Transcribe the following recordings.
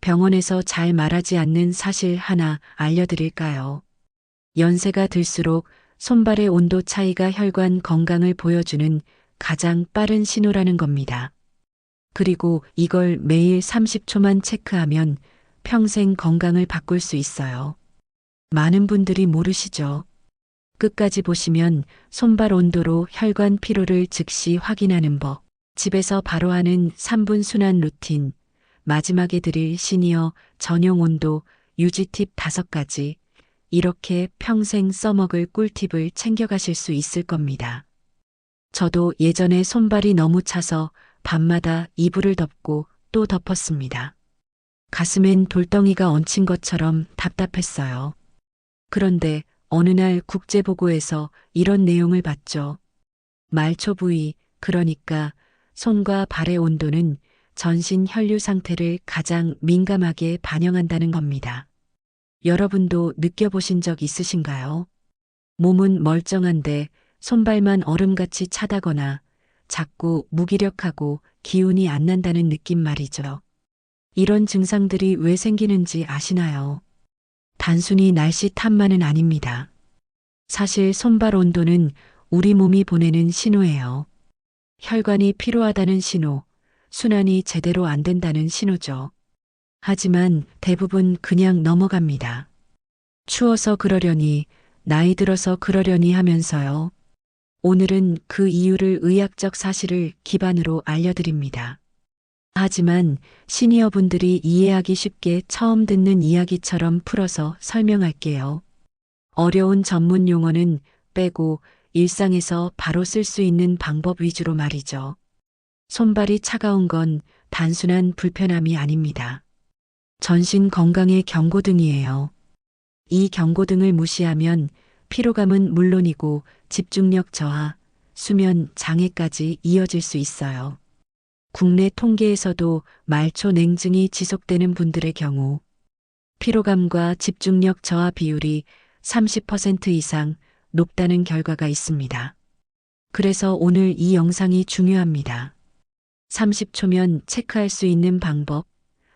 병원에서 잘 말하지 않는 사실 하나 알려드릴까요? 연세가 들수록 손발의 온도 차이가 혈관 건강을 보여주는 가장 빠른 신호라는 겁니다. 그리고 이걸 매일 30초만 체크하면 평생 건강을 바꿀 수 있어요. 많은 분들이 모르시죠? 끝까지 보시면 손발 온도로 혈관 피로를 즉시 확인하는 법, 집에서 바로 하는 3분 순환 루틴, 마지막에 드릴 시니어 전용 온도 유지 팁 5가지, 이렇게 평생 써먹을 꿀팁을 챙겨가실 수 있을 겁니다. 저도 예전에 손발이 너무 차서 밤마다 이불을 덮고 또 덮었습니다. 가슴엔 돌덩이가 얹힌 것처럼 답답했어요. 그런데 어느 날 국제보고에서 이런 내용을 봤죠. 말초 부위, 그러니까 손과 발의 온도는 전신 혈류 상태를 가장 민감하게 반영한다는 겁니다. 여러분도 느껴보신 적 있으신가요? 몸은 멀쩡한데 손발만 얼음같이 차다거나 자꾸 무기력하고 기운이 안 난다는 느낌 말이죠. 이런 증상들이 왜 생기는지 아시나요? 단순히 날씨 탓만은 아닙니다. 사실 손발 온도는 우리 몸이 보내는 신호예요. 혈관이 피로하다는 신호, 순환이 제대로 안 된다는 신호죠. 하지만 대부분 그냥 넘어갑니다. 추워서 그러려니, 나이 들어서 그러려니 하면서요. 오늘은 그 이유를 의학적 사실을 기반으로 알려드립니다. 하지만 시니어분들이 이해하기 쉽게 처음 듣는 이야기처럼 풀어서 설명할게요. 어려운 전문 용어는 빼고 일상에서 바로 쓸 수 있는 방법 위주로 말이죠. 손발이 차가운 건 단순한 불편함이 아닙니다. 전신 건강의 경고등이에요. 이 경고등을 무시하면 피로감은 물론이고 집중력 저하, 수면 장애까지 이어질 수 있어요. 국내 통계에서도 말초 냉증이 지속되는 분들의 경우 피로감과 집중력 저하 비율이 30% 이상 높다는 결과가 있습니다. 그래서 오늘 이 영상이 중요합니다. 30초면 체크할 수 있는 방법,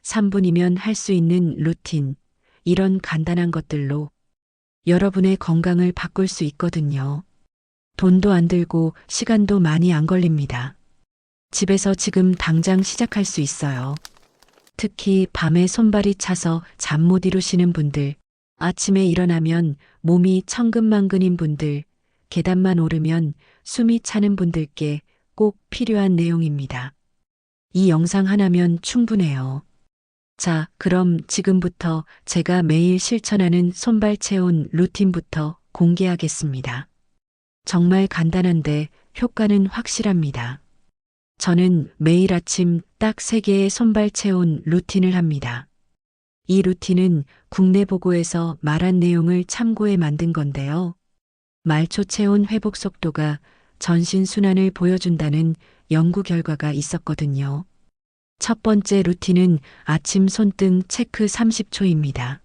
3분이면 할 수 있는 루틴, 이런 간단한 것들로 여러분의 건강을 바꿀 수 있거든요. 돈도 안 들고 시간도 많이 안 걸립니다. 집에서 지금 당장 시작할 수 있어요. 특히 밤에 손발이 차서 잠 못 이루시는 분들, 아침에 일어나면 몸이 천근만근인 분들, 계단만 오르면 숨이 차는 분들께 꼭 필요한 내용입니다. 이 영상 하나면 충분해요. 자, 그럼 지금부터 제가 매일 실천하는 손발 체온 루틴부터 공개하겠습니다. 정말 간단한데 효과는 확실합니다. 저는 매일 아침 딱 3개의 손발 체온 루틴을 합니다. 이 루틴은 국내 보고에서 말한 내용을 참고해 만든 건데요. 말초 체온 회복 속도가 전신 순환을 보여준다는 연구 결과가 있었거든요. 첫 번째 루틴은 아침 손등 체크 30초입니다.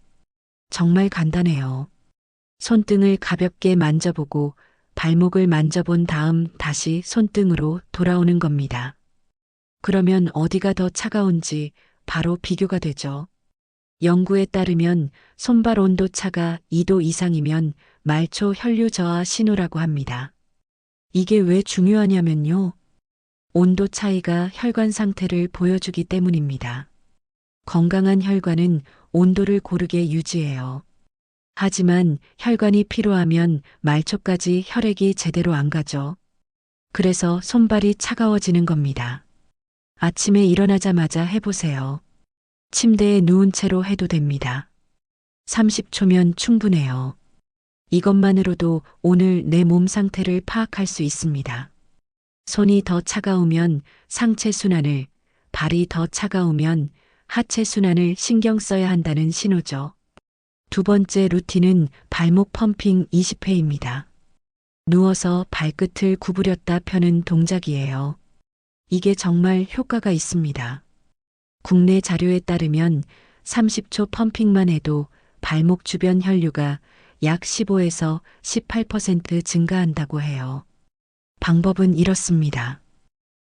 정말 간단해요. 손등을 가볍게 만져보고 발목을 만져본 다음 다시 손등으로 돌아오는 겁니다. 그러면 어디가 더 차가운지 바로 비교가 되죠. 연구에 따르면 손발 온도 차가 2도 이상이면 말초 혈류 저하 신호라고 합니다. 이게 왜 중요하냐면요. 온도 차이가 혈관 상태를 보여주기 때문입니다. 건강한 혈관은 온도를 고르게 유지해요. 하지만 혈관이 피로하면 말초까지 혈액이 제대로 안 가죠. 그래서 손발이 차가워지는 겁니다. 아침에 일어나자마자 해보세요. 침대에 누운 채로 해도 됩니다. 30초면 충분해요. 이것만으로도 오늘 내 몸 상태를 파악할 수 있습니다. 손이 더 차가우면 상체 순환을, 발이 더 차가우면 하체 순환을 신경 써야 한다는 신호죠. 두 번째 루틴은 발목 펌핑 20회입니다. 누워서 발끝을 구부렸다 펴는 동작이에요. 이게 정말 효과가 있습니다. 국내 자료에 따르면 30초 펌핑만 해도 발목 주변 혈류가 약 15에서 18% 증가한다고 해요. 방법은 이렇습니다.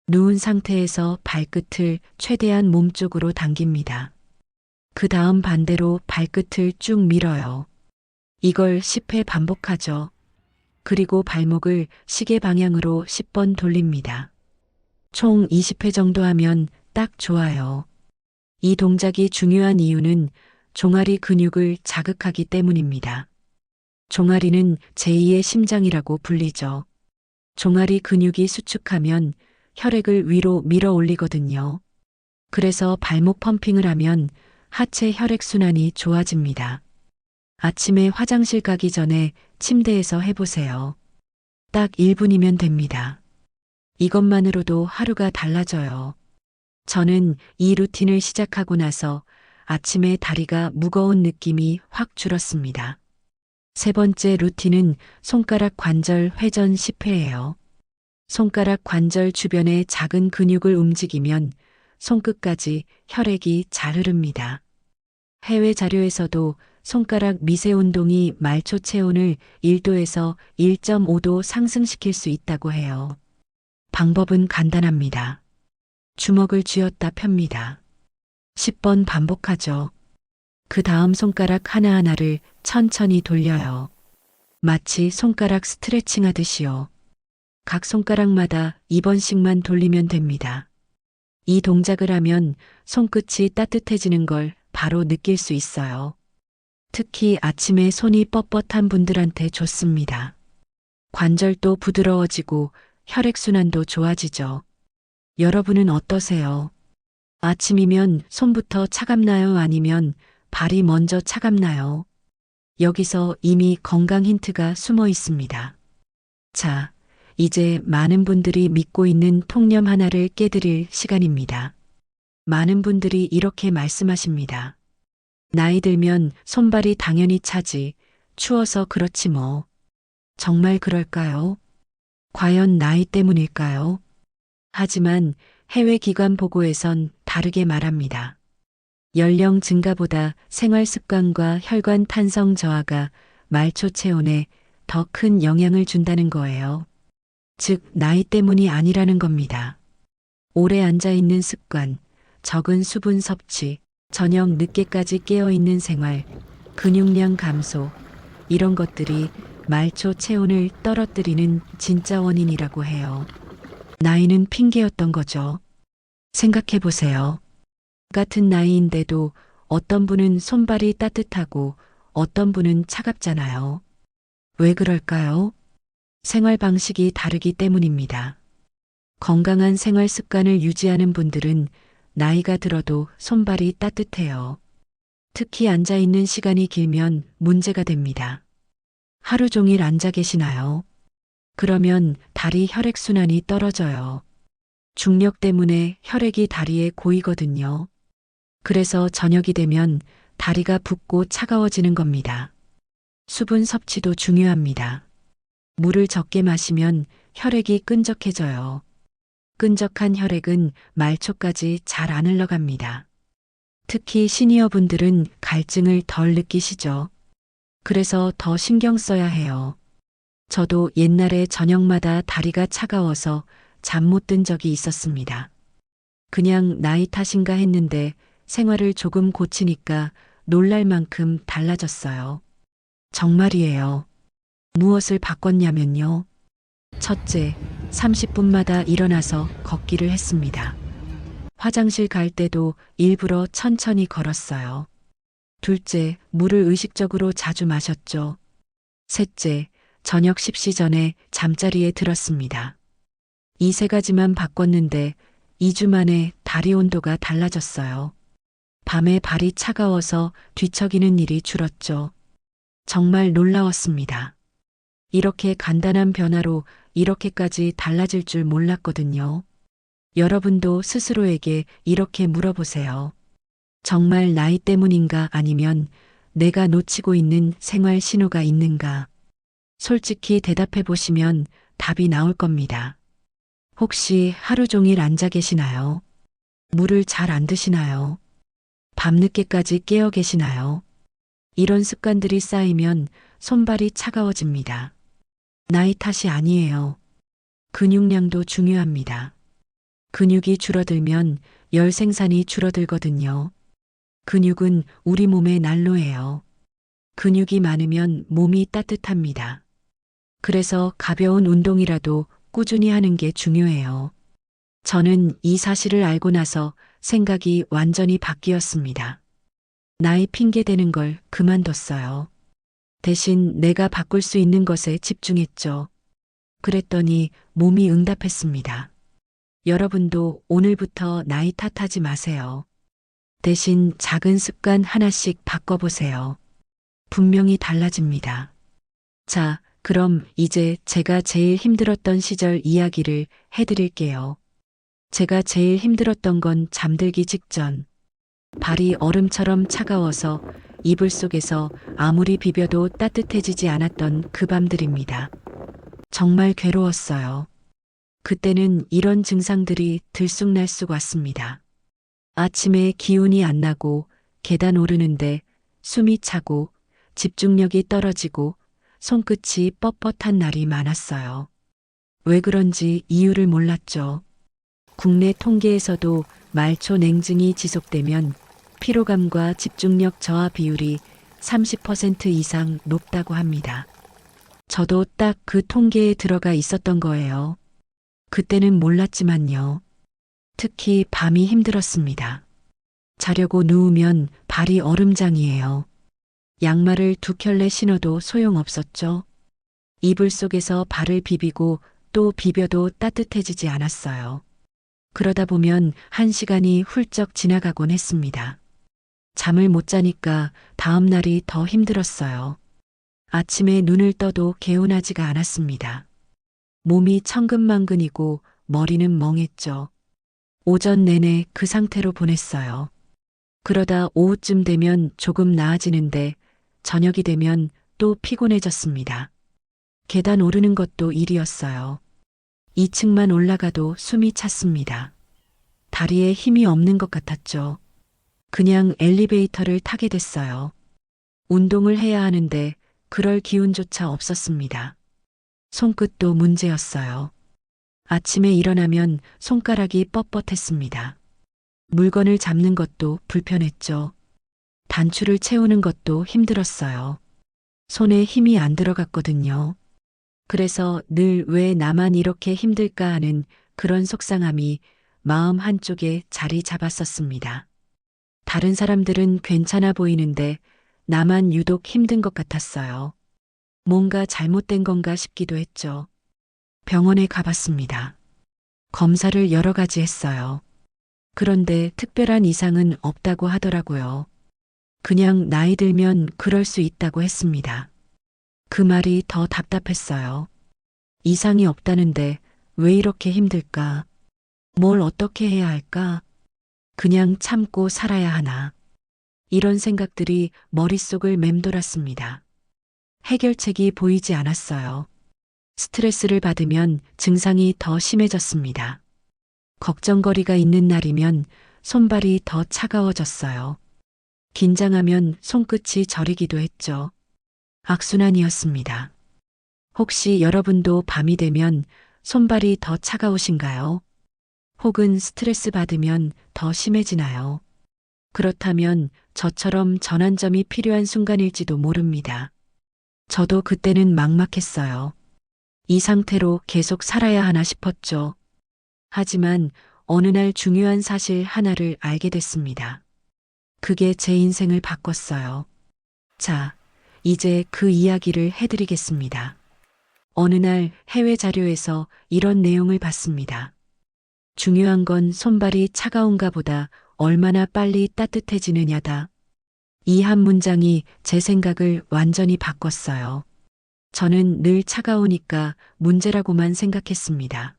누운 상태에서 발끝을 최대한 몸쪽으로 당깁니다. 그 다음 반대로 발끝을 쭉 밀어요. 이걸 10회 반복하죠. 그리고 발목을 시계 방향으로 10번 돌립니다. 총 20회 정도 하면 딱 좋아요. 이 동작이 중요한 이유는 종아리 근육을 자극하기 때문입니다. 종아리는 제2의 심장이라고 불리죠. 종아리 근육이 수축하면 혈액을 위로 밀어 올리거든요. 그래서 발목 펌핑을 하면 하체 혈액순환이 좋아집니다. 아침에 화장실 가기 전에 침대에서 해보세요. 딱 1분이면 됩니다. 이것만으로도 하루가 달라져요. 저는 이 루틴을 시작하고 나서 아침에 다리가 무거운 느낌이 확 줄었습니다. 세 번째 루틴은 손가락 관절 회전 10회예요. 손가락 관절 주변의 작은 근육을 움직이면 손끝까지 혈액이 잘 흐릅니다. 해외 자료에서도 손가락 미세 운동이 말초 체온을 1도에서 1.5도 상승시킬 수 있다고 해요. 방법은 간단합니다. 주먹을 쥐었다 펴니다. 10번 반복하죠. 그 다음 손가락 하나하나를 천천히 돌려요. 마치 손가락 스트레칭 하듯이요. 각 손가락마다 2번씩만 돌리면 됩니다. 이 동작을 하면 손끝이 따뜻해지는 걸 바로 느낄 수 있어요. 특히 아침에 손이 뻣뻣한 분들한테 좋습니다. 관절도 부드러워지고 혈액순환도 좋아지죠. 여러분은 어떠세요? 아침이면 손부터 차갑나요? 아니면 발이 먼저 차갑나요? 여기서 이미 건강 힌트가 숨어 있습니다. 자, 이제 많은 분들이 믿고 있는 통념 하나를 깨드릴 시간입니다. 많은 분들이 이렇게 말씀하십니다. 나이 들면 손발이 당연히 차지. 추워서 그렇지 뭐. 정말 그럴까요? 과연 나이 때문일까요? 하지만 해외 기관 보고에선 다르게 말합니다. 연령 증가보다 생활 습관과 혈관 탄성 저하가 말초 체온에 더 큰 영향을 준다는 거예요. 즉, 나이 때문이 아니라는 겁니다. 오래 앉아 있는 습관, 적은 수분 섭취, 저녁 늦게까지 깨어 있는 생활, 근육량 감소, 이런 것들이 말초 체온을 떨어뜨리는 진짜 원인이라고 해요. 나이는 핑계였던 거죠. 생각해 보세요. 같은 나이인데도 어떤 분은 손발이 따뜻하고 어떤 분은 차갑잖아요. 왜 그럴까요? 생활 방식이 다르기 때문입니다. 건강한 생활 습관을 유지하는 분들은 나이가 들어도 손발이 따뜻해요. 특히 앉아 있는 시간이 길면 문제가 됩니다. 하루 종일 앉아 계시나요? 그러면 다리 혈액순환이 떨어져요. 중력 때문에 혈액이 다리에 고이거든요. 그래서 저녁이 되면 다리가 붓고 차가워지는 겁니다. 수분 섭취도 중요합니다. 물을 적게 마시면 혈액이 끈적해져요. 끈적한 혈액은 말초까지 잘 안 흘러갑니다. 특히 시니어 분들은 갈증을 덜 느끼시죠. 그래서 더 신경 써야 해요. 저도 옛날에 저녁마다 다리가 차가워서 잠 못 든 적이 있었습니다. 그냥 나이 탓인가 했는데 생활을 조금 고치니까 놀랄 만큼 달라졌어요. 정말이에요. 무엇을 바꿨냐면요. 첫째, 30분마다 일어나서 걷기를 했습니다. 화장실 갈 때도 일부러 천천히 걸었어요. 둘째, 물을 의식적으로 자주 마셨죠. 셋째, 저녁 10시 전에 잠자리에 들었습니다. 이 세 가지만 바꿨는데 2주 만에 다리 온도가 달라졌어요. 밤에 발이 차가워서 뒤척이는 일이 줄었죠. 정말 놀라웠습니다. 이렇게 간단한 변화로 이렇게까지 달라질 줄 몰랐거든요. 여러분도 스스로에게 이렇게 물어보세요. 정말 나이 때문인가 아니면 내가 놓치고 있는 생활 신호가 있는가? 솔직히 대답해 보시면 답이 나올 겁니다. 혹시 하루 종일 앉아 계시나요? 물을 잘 안 드시나요? 밤늦게까지 깨어 계시나요? 이런 습관들이 쌓이면 손발이 차가워집니다. 나이 탓이 아니에요. 근육량도 중요합니다. 근육이 줄어들면 열 생산이 줄어들거든요. 근육은 우리 몸의 난로예요. 근육이 많으면 몸이 따뜻합니다. 그래서 가벼운 운동이라도 꾸준히 하는 게 중요해요. 저는 이 사실을 알고 나서 생각이 완전히 바뀌었습니다. 나이 핑계 대는 걸 그만뒀어요. 대신 내가 바꿀 수 있는 것에 집중했죠. 그랬더니 몸이 응답했습니다. 여러분도 오늘부터 나이 탓하지 마세요. 대신 작은 습관 하나씩 바꿔보세요. 분명히 달라집니다. 자, 그럼 이제 제가 제일 힘들었던 시절 이야기를 해드릴게요. 제가 제일 힘들었던 건 잠들기 직전. 발이 얼음처럼 차가워서 이불 속에서 아무리 비벼도 따뜻해지지 않았던 그 밤들입니다. 정말 괴로웠어요. 그때는 이런 증상들이 들쑥날쑥 왔습니다. 아침에 기운이 안 나고 계단 오르는데 숨이 차고 집중력이 떨어지고 손끝이 뻣뻣한 날이 많았어요. 왜 그런지 이유를 몰랐죠. 국내 통계에서도 말초 냉증이 지속되면 피로감과 집중력 저하 비율이 30% 이상 높다고 합니다. 저도 딱 그 통계에 들어가 있었던 거예요. 그때는 몰랐지만요. 특히 밤이 힘들었습니다. 자려고 누우면 발이 얼음장이에요. 양말을 두 켤레 신어도 소용없었죠. 이불 속에서 발을 비비고 또 비벼도 따뜻해지지 않았어요. 그러다 보면 1시간이 훌쩍 지나가곤 했습니다. 잠을 못 자니까 다음 날이 더 힘들었어요. 아침에 눈을 떠도 개운하지가 않았습니다. 몸이 천근만근이고 머리는 멍했죠. 오전 내내 그 상태로 보냈어요. 그러다 오후쯤 되면 조금 나아지는데 저녁이 되면 또 피곤해졌습니다. 계단 오르는 것도 일이었어요. 2층만 올라가도 숨이 찼습니다. 다리에 힘이 없는 것 같았죠. 그냥 엘리베이터를 타게 됐어요. 운동을 해야 하는데 그럴 기운조차 없었습니다. 손끝도 문제였어요. 아침에 일어나면 손가락이 뻣뻣했습니다. 물건을 잡는 것도 불편했죠. 단추를 채우는 것도 힘들었어요. 손에 힘이 안 들어갔거든요. 그래서 늘 왜 나만 이렇게 힘들까 하는 그런 속상함이 마음 한쪽에 자리 잡았었습니다. 다른 사람들은 괜찮아 보이는데 나만 유독 힘든 것 같았어요. 뭔가 잘못된 건가 싶기도 했죠. 병원에 가봤습니다. 검사를 여러 가지 했어요. 그런데 특별한 이상은 없다고 하더라고요. 그냥 나이 들면 그럴 수 있다고 했습니다. 그 말이 더 답답했어요. 이상이 없다는데 왜 이렇게 힘들까? 뭘 어떻게 해야 할까? 그냥 참고 살아야 하나? 이런 생각들이 머릿속을 맴돌았습니다. 해결책이 보이지 않았어요. 스트레스를 받으면 증상이 더 심해졌습니다. 걱정거리가 있는 날이면 손발이 더 차가워졌어요. 긴장하면 손끝이 저리기도 했죠. 악순환이었습니다. 혹시 여러분도 밤이 되면 손발이 더 차가우신가요? 혹은 스트레스 받으면 더 심해지나요? 그렇다면 저처럼 전환점이 필요한 순간일지도 모릅니다. 저도 그때는 막막했어요. 이 상태로 계속 살아야 하나 싶었죠. 하지만 어느 날 중요한 사실 하나를 알게 됐습니다. 그게 제 인생을 바꿨어요. 자, 이제 그 이야기를 해드리겠습니다. 어느 날 해외 자료에서 이런 내용을 봤습니다. 중요한 건 손발이 차가운가 보다 얼마나 빨리 따뜻해지느냐다. 이 한 문장이 제 생각을 완전히 바꿨어요. 저는 늘 차가우니까 문제라고만 생각했습니다.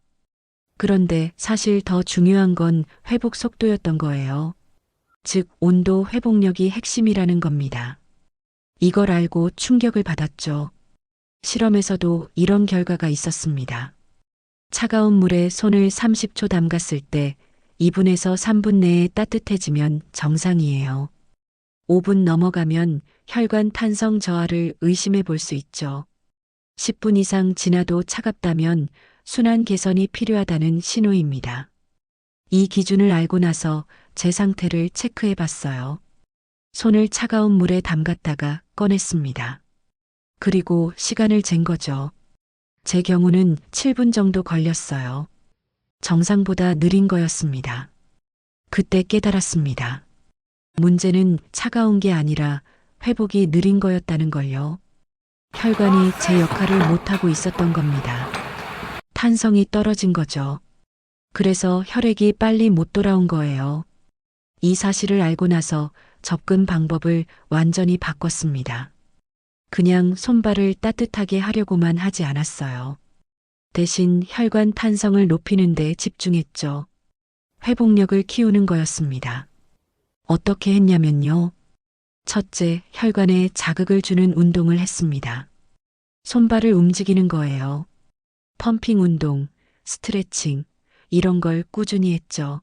그런데 사실 더 중요한 건 회복 속도였던 거예요. 즉, 온도 회복력이 핵심이라는 겁니다. 이걸 알고 충격을 받았죠. 실험에서도 이런 결과가 있었습니다. 차가운 물에 손을 30초 담갔을 때 2분에서 3분 내에 따뜻해지면 정상이에요. 5분 넘어가면 혈관 탄성 저하를 의심해 볼 수 있죠. 10분 이상 지나도 차갑다면 순환 개선이 필요하다는 신호입니다. 이 기준을 알고 나서 제 상태를 체크해 봤어요. 손을 차가운 물에 담갔다가 꺼냈습니다. 그리고 시간을 잰 거죠. 제 경우는 7분 정도 걸렸어요. 정상보다 느린 거였습니다. 그때 깨달았습니다. 문제는 차가운 게 아니라 회복이 느린 거였다는 걸요. 혈관이 제 역할을 못하고 있었던 겁니다. 탄성이 떨어진 거죠. 그래서 혈액이 빨리 못 돌아온 거예요. 이 사실을 알고 나서 접근 방법을 완전히 바꿨습니다. 그냥 손발을 따뜻하게 하려고만 하지 않았어요. 대신 혈관 탄성을 높이는 데 집중했죠. 회복력을 키우는 거였습니다. 어떻게 했냐면요. 첫째, 혈관에 자극을 주는 운동을 했습니다. 손발을 움직이는 거예요. 펌핑 운동, 스트레칭, 이런 걸 꾸준히 했죠.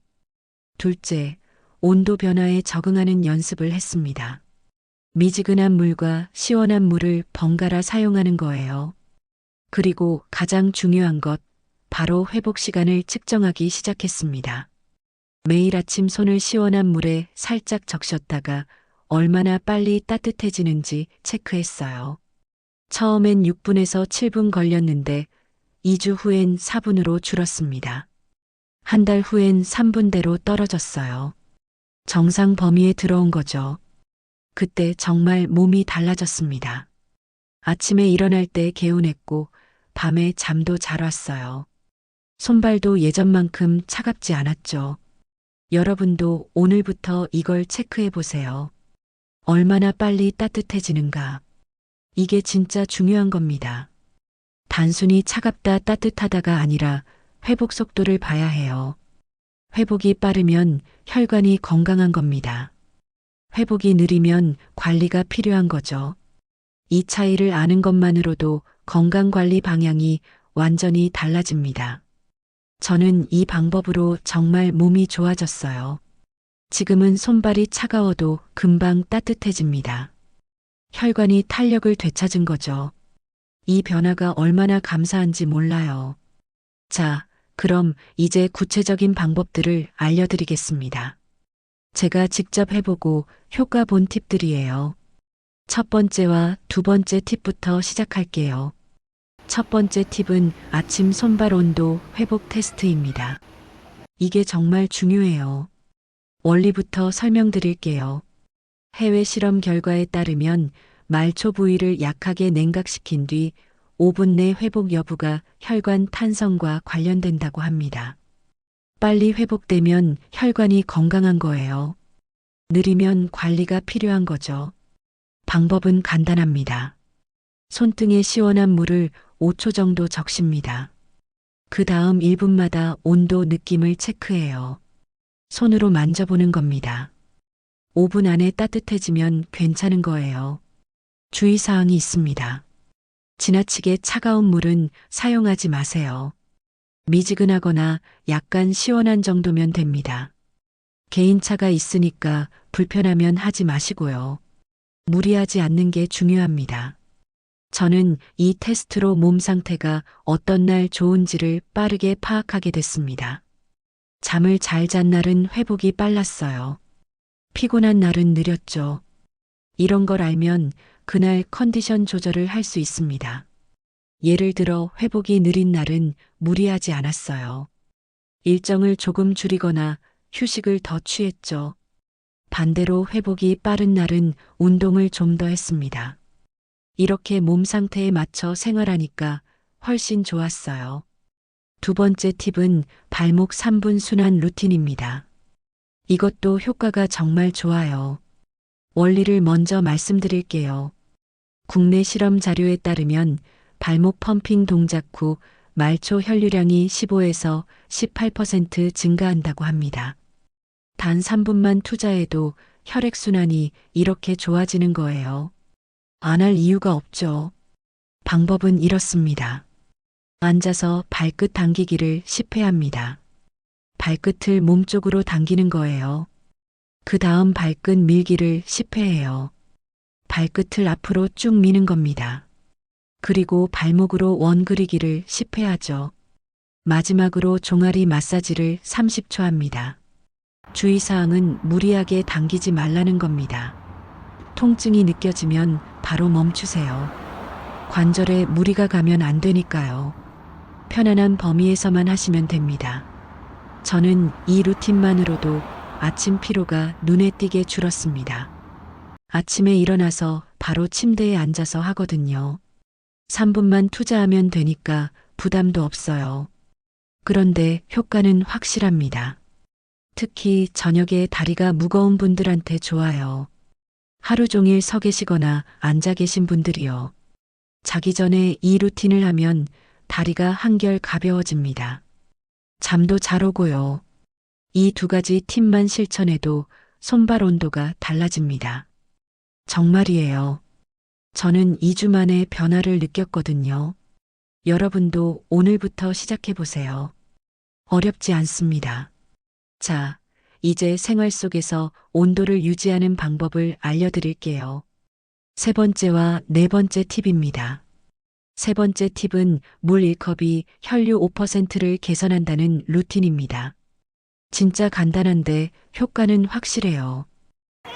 둘째, 온도 변화에 적응하는 연습을 했습니다. 미지근한 물과 시원한 물을 번갈아 사용하는 거예요. 그리고 가장 중요한 것, 바로 회복 시간을 측정하기 시작했습니다. 매일 아침 손을 시원한 물에 살짝 적셨다가 얼마나 빨리 따뜻해지는지 체크했어요. 처음엔 6분에서 7분 걸렸는데 2주 후엔 4분으로 줄었습니다. 한 달 후엔 3분대로 떨어졌어요. 정상 범위에 들어온 거죠. 그때 정말 몸이 달라졌습니다. 아침에 일어날 때 개운했고 밤에 잠도 잘 왔어요. 손발도 예전만큼 차갑지 않았죠. 여러분도 오늘부터 이걸 체크해 보세요. 얼마나 빨리 따뜻해지는가. 이게 진짜 중요한 겁니다. 단순히 차갑다 따뜻하다가 아니라 회복 속도를 봐야 해요. 회복이 빠르면 혈관이 건강한 겁니다. 회복이 느리면 관리가 필요한 거죠. 이 차이를 아는 것만으로도 건강관리 방향이 완전히 달라집니다. 저는 이 방법으로 정말 몸이 좋아졌어요. 지금은 손발이 차가워도 금방 따뜻해집니다. 혈관이 탄력을 되찾은 거죠. 이 변화가 얼마나 감사한지 몰라요. 자, 그럼 이제 구체적인 방법들을 알려드리겠습니다. 제가 직접 해보고 효과 본 팁들이에요. 첫 번째와 두 번째 팁부터 시작할게요. 첫 번째 팁은 아침 손발 온도 회복 테스트입니다. 이게 정말 중요해요. 원리부터 설명드릴게요. 해외 실험 결과에 따르면 말초 부위를 약하게 냉각시킨 뒤 5분 내 회복 여부가 혈관 탄성과 관련된다고 합니다. 빨리 회복되면 혈관이 건강한 거예요. 느리면 관리가 필요한 거죠. 방법은 간단합니다. 손등에 시원한 물을 5초 정도 적십니다. 그 다음 1분마다 온도 느낌을 체크해요. 손으로 만져보는 겁니다. 5분 안에 따뜻해지면 괜찮은 거예요. 주의사항이 있습니다. 지나치게 차가운 물은 사용하지 마세요. 미지근하거나 약간 시원한 정도면 됩니다. 개인차가 있으니까 불편하면 하지 마시고요. 무리하지 않는 게 중요합니다. 저는 이 테스트로 몸 상태가 어떤 날 좋은지를 빠르게 파악하게 됐습니다. 잠을 잘 잔 날은 회복이 빨랐어요. 피곤한 날은 느렸죠. 이런 걸 알면 그날 컨디션 조절을 할 수 있습니다. 예를 들어 회복이 느린 날은 무리하지 않았어요. 일정을 조금 줄이거나 휴식을 더 취했죠. 반대로 회복이 빠른 날은 운동을 좀 더 했습니다. 이렇게 몸 상태에 맞춰 생활하니까 훨씬 좋았어요. 두 번째 팁은 발목 3분 순환 루틴입니다. 이것도 효과가 정말 좋아요. 원리를 먼저 말씀드릴게요. 국내 실험 자료에 따르면 발목 펌핑 동작 후 말초 혈류량이 15에서 18% 증가한다고 합니다. 단 3분만 투자해도 혈액순환이 이렇게 좋아지는 거예요. 안 할 이유가 없죠. 방법은 이렇습니다. 앉아서 발끝 당기기를 10회 합니다. 발끝을 몸쪽으로 당기는 거예요. 그 다음 발끝 밀기를 10회 해요. 발끝을 앞으로 쭉 미는 겁니다. 그리고 발목으로 원 그리기를 10회 하죠. 마지막으로 종아리 마사지를 30초 합니다. 주의사항은 무리하게 당기지 말라는 겁니다. 통증이 느껴지면 바로 멈추세요. 관절에 무리가 가면 안 되니까요. 편안한 범위에서만 하시면 됩니다. 저는 이 루틴만으로도 아침 피로가 눈에 띄게 줄었습니다. 아침에 일어나서 바로 침대에 앉아서 하거든요. 3분만 투자하면 되니까 부담도 없어요. 그런데 효과는 확실합니다. 특히 저녁에 다리가 무거운 분들한테 좋아요. 하루 종일 서 계시거나 앉아 계신 분들이요. 자기 전에 이 루틴을 하면 다리가 한결 가벼워집니다. 잠도 잘 오고요. 이 두 가지 팁만 실천해도 손발 온도가 달라집니다. 정말이에요. 저는 2주 만에 변화를 느꼈거든요. 여러분도 오늘부터 시작해 보세요. 어렵지 않습니다. 자, 이제 생활 속에서 온도를 유지하는 방법을 알려드릴게요. 세 번째와 네 번째 팁입니다. 세 번째 팁은 물 1컵이 혈류 5%를 개선한다는 루틴입니다. 진짜 간단한데 효과는 확실해요.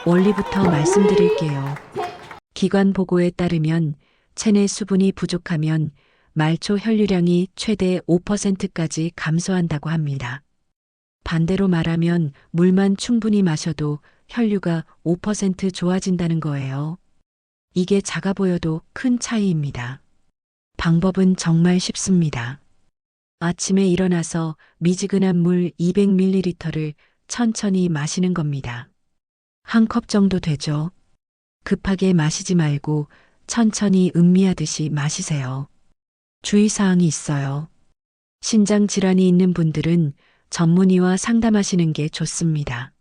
원리부터 말씀드릴게요. 기관 보고에 따르면 체내 수분이 부족하면 말초 혈류량이 최대 5%까지 감소한다고 합니다. 반대로 말하면 물만 충분히 마셔도 혈류가 5% 좋아진다는 거예요. 이게 작아 보여도 큰 차이입니다. 방법은 정말 쉽습니다. 아침에 일어나서 미지근한 물 200ml를 천천히 마시는 겁니다. 한 컵 정도 되죠? 급하게 마시지 말고 천천히 음미하듯이 마시세요. 주의사항이 있어요. 신장 질환이 있는 분들은 전문의와 상담하시는 게 좋습니다.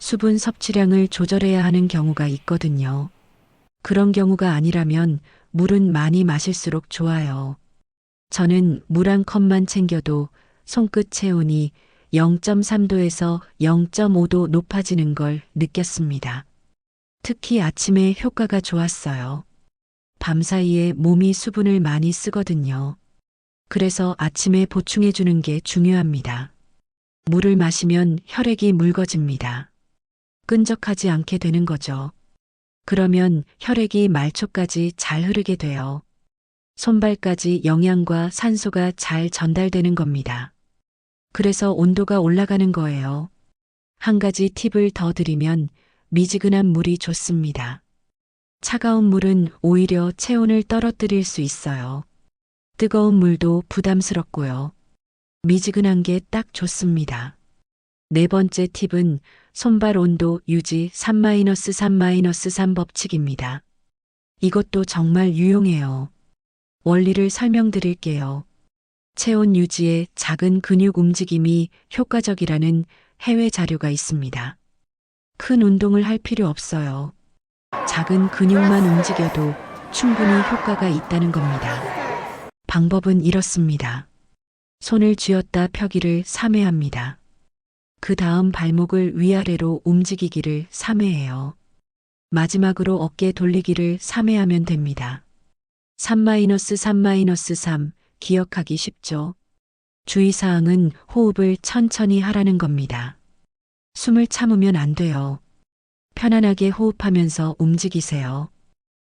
수분 섭취량을 조절해야 하는 경우가 있거든요. 그런 경우가 아니라면 물은 많이 마실수록 좋아요. 저는 물 한 컵만 챙겨도 손끝 체온이 0.3도에서 0.5도 높아지는 걸 느꼈습니다. 특히 아침에 효과가 좋았어요. 밤사이에 몸이 수분을 많이 쓰거든요. 그래서 아침에 보충해 주는 게 중요합니다. 물을 마시면 혈액이 묽어집니다. 끈적하지 않게 되는 거죠. 그러면 혈액이 말초까지 잘 흐르게 돼요. 손발까지 영양과 산소가 잘 전달되는 겁니다. 그래서 온도가 올라가는 거예요. 한 가지 팁을 더 드리면 미지근한 물이 좋습니다. 차가운 물은 오히려 체온을 떨어뜨릴 수 있어요. 뜨거운 물도 부담스럽고요. 미지근한 게 딱 좋습니다. 네 번째 팁은 손발 온도 유지 3-3-3 법칙입니다. 이것도 정말 유용해요. 원리를 설명드릴게요. 체온 유지에 작은 근육 움직임이 효과적이라는 해외 자료가 있습니다. 큰 운동을 할 필요 없어요. 작은 근육만 움직여도 충분히 효과가 있다는 겁니다. 방법은 이렇습니다. 손을 쥐었다 펴기를 3회 합니다. 그 다음 발목을 위아래로 움직이기를 3회 해요. 마지막으로 어깨 돌리기를 3회 하면 됩니다. 3-3-3 기억하기 쉽죠? 주의사항은 호흡을 천천히 하라는 겁니다. 숨을 참으면 안 돼요. 편안하게 호흡하면서 움직이세요.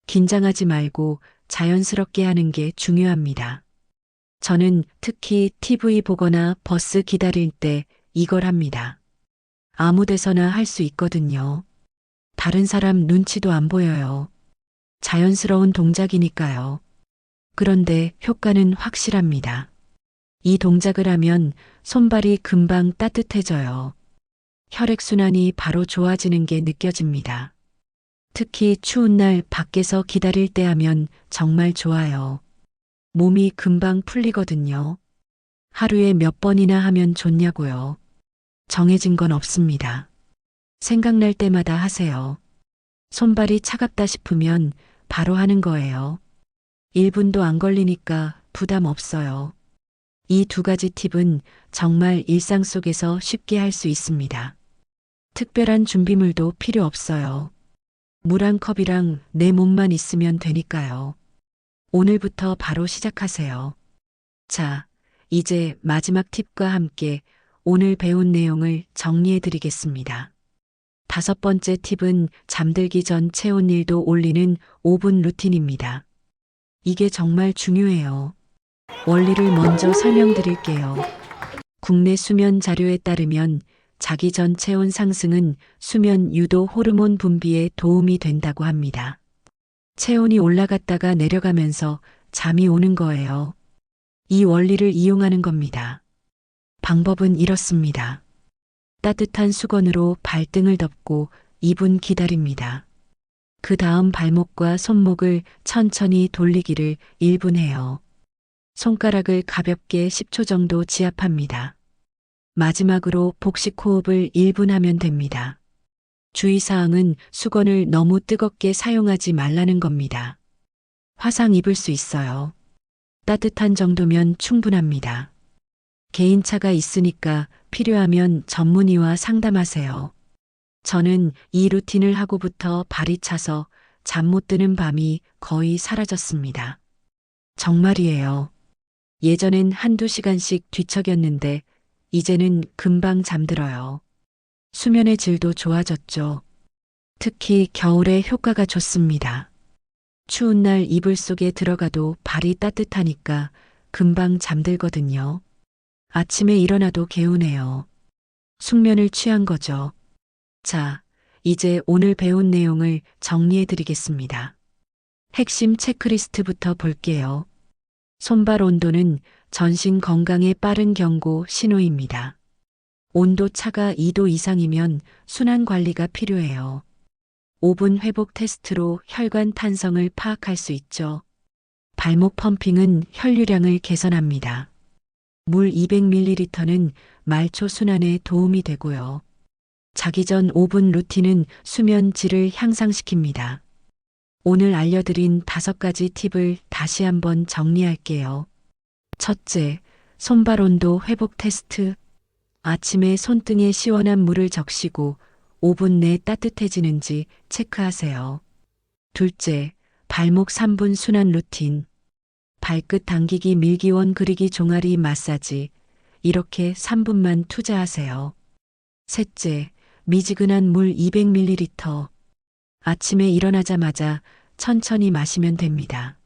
긴장하지 말고 자연스럽게 하는 게 중요합니다. 저는 특히 TV 보거나 버스 기다릴 때 이걸 합니다. 아무 데서나 할 수 있거든요. 다른 사람 눈치도 안 보여요. 자연스러운 동작이니까요. 그런데 효과는 확실합니다. 이 동작을 하면 손발이 금방 따뜻해져요. 혈액순환이 바로 좋아지는 게 느껴집니다. 특히 추운 날 밖에서 기다릴 때 하면 정말 좋아요. 몸이 금방 풀리거든요. 하루에 몇 번이나 하면 좋냐고요. 정해진 건 없습니다. 생각날 때마다 하세요. 손발이 차갑다 싶으면 바로 하는 거예요. 1분도 안 걸리니까 부담 없어요. 이 두 가지 팁은 정말 일상 속에서 쉽게 할 수 있습니다. 특별한 준비물도 필요 없어요. 물 한 컵이랑 내 몸만 있으면 되니까요. 오늘부터 바로 시작하세요. 자, 이제 마지막 팁과 함께 오늘 배운 내용을 정리해 드리겠습니다. 5번째 팁은 잠들기 전 체온일도 올리는 5분 루틴입니다. 이게 정말 중요해요. 원리를 먼저 설명드릴게요. 국내 수면 자료에 따르면 자기 전 체온 상승은 수면 유도 호르몬 분비에 도움이 된다고 합니다. 체온이 올라갔다가 내려가면서 잠이 오는 거예요. 이 원리를 이용하는 겁니다. 방법은 이렇습니다. 따뜻한 수건으로 발등을 덮고 2분 기다립니다. 그 다음 발목과 손목을 천천히 돌리기를 1분 해요. 손가락을 가볍게 10초 정도 지압합니다. 마지막으로 복식 호흡을 1분 하면 됩니다. 주의사항은 수건을 너무 뜨겁게 사용하지 말라는 겁니다. 화상 입을 수 있어요. 따뜻한 정도면 충분합니다. 개인차가 있으니까 필요하면 전문의와 상담하세요. 저는 이 루틴을 하고부터 발이 차서 잠 못 드는 밤이 거의 사라졌습니다. 정말이에요. 예전엔 한두 시간씩 뒤척였는데 이제는 금방 잠들어요. 수면의 질도 좋아졌죠. 특히 겨울에 효과가 좋습니다. 추운 날 이불 속에 들어가도 발이 따뜻하니까 금방 잠들거든요. 아침에 일어나도 개운해요. 숙면을 취한 거죠. 자, 이제 오늘 배운 내용을 정리해 드리겠습니다. 핵심 체크리스트부터 볼게요. 손발 온도는 전신 건강에 빠른 경고 신호입니다. 온도 차가 2도 이상이면 순환 관리가 필요해요. 5분 회복 테스트로 혈관 탄성을 파악할 수 있죠. 발목 펌핑은 혈류량을 개선합니다. 물 200ml는 말초 순환에 도움이 되고요. 자기 전 5분 루틴은 수면 질을 향상시킵니다. 오늘 알려드린 5가지 팁을 다시 한번 정리할게요. 첫째, 손발 온도 회복 테스트. 아침에 손등에 시원한 물을 적시고 5분 내 따뜻해지는지 체크하세요. 둘째, 발목 3분 순환 루틴. 발끝 당기기 밀기원 그리기 종아리 마사지. 이렇게 3분만 투자하세요. 셋째, 미지근한 물 200ml. 아침에 일어나자마자 천천히 마시면 됩니다.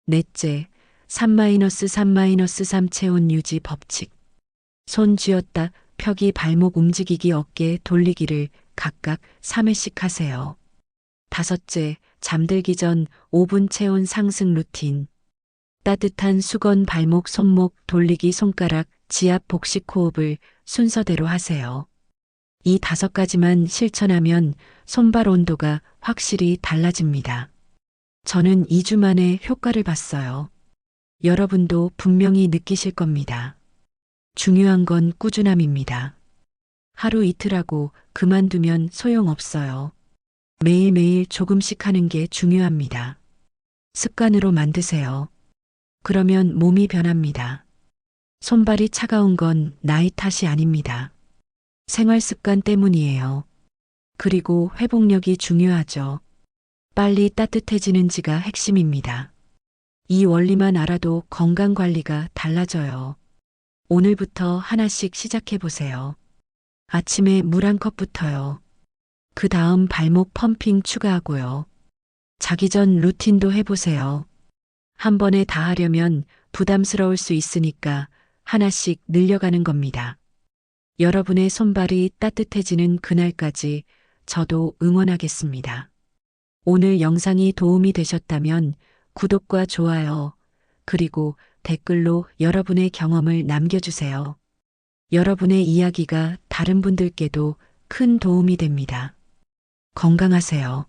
넷째, 3-3-3 체온 유지 법칙. 손 쥐었다 펴기 발목 움직이기 어깨 돌리기를 각각 3회씩 하세요. 다섯째, 잠들기 전 5분 체온 상승 루틴. 따뜻한 수건 발목 손목 돌리기 손가락 지압 복식 호흡을 순서대로 하세요. 이 5가지만 실천하면 손발 온도가 확실히 달라집니다. 저는 2주 만에 효과를 봤어요. 여러분도 분명히 느끼실 겁니다. 중요한 건 꾸준함입니다. 하루 이틀 하고 그만두면 소용없어요. 매일매일 조금씩 하는 게 중요합니다. 습관으로 만드세요. 그러면 몸이 변합니다. 손발이 차가운 건 나이 탓이 아닙니다. 생활 습관 때문이에요. 그리고 회복력이 중요하죠. 빨리 따뜻해지는지가 핵심입니다. 이 원리만 알아도 건강 관리가 달라져요. 오늘부터 하나씩 시작해 보세요. 아침에 물 1컵부터요. 그 다음 발목 펌핑 추가하고요. 자기 전 루틴도 해보세요. 한 번에 다 하려면 부담스러울 수 있으니까 하나씩 늘려가는 겁니다. 여러분의 손발이 따뜻해지는 그날까지 저도 응원하겠습니다. 오늘 영상이 도움이 되셨다면 구독과 좋아요, 그리고 댓글로 여러분의 경험을 남겨주세요. 여러분의 이야기가 다른 분들께도 큰 도움이 됩니다. 건강하세요.